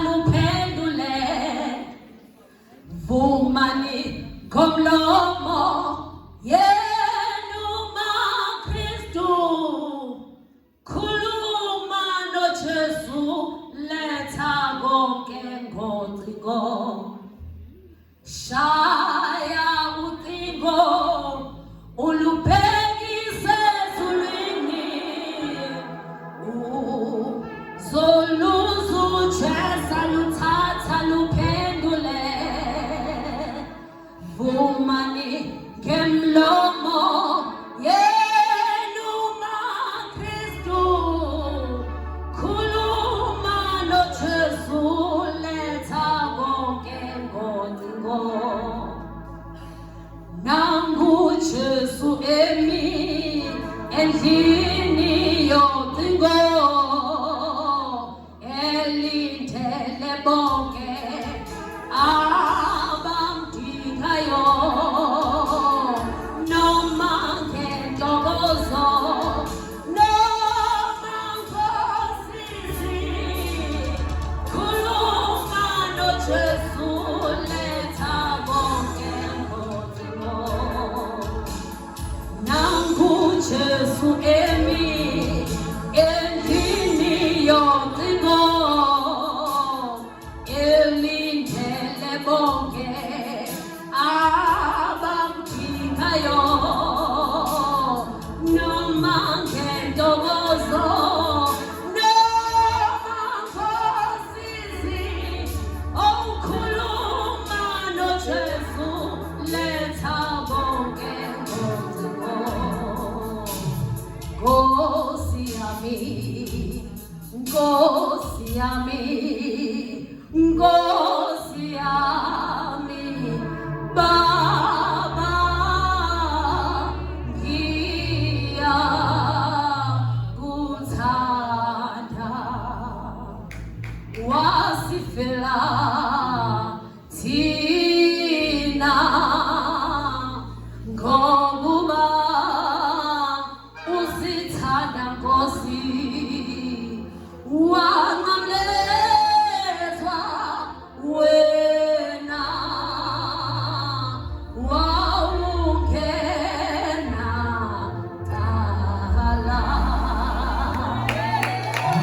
luphendule vumani ngomlomo yenu maKristu khuluma noJesu letha konke ngocingo shaya ucingo ulubhekise ezulwini uzoluzuJesu luthatha luphendule vumani ngemlomo yenu maKristu khuluma noJesu letha konke ngocingo nangu Jesu emi endlini yocingo elindele bonke abamdingayo noma ngentokozo noma ngosizi khuluma noJesu letha bonke ngocingo nangu Jesu emi endlini yocingo elindele bonke abamdingayo noma ngentokozo noma ngosizi khuluma noJesu letha bonke ngocingo Nkosi yami, Nkosi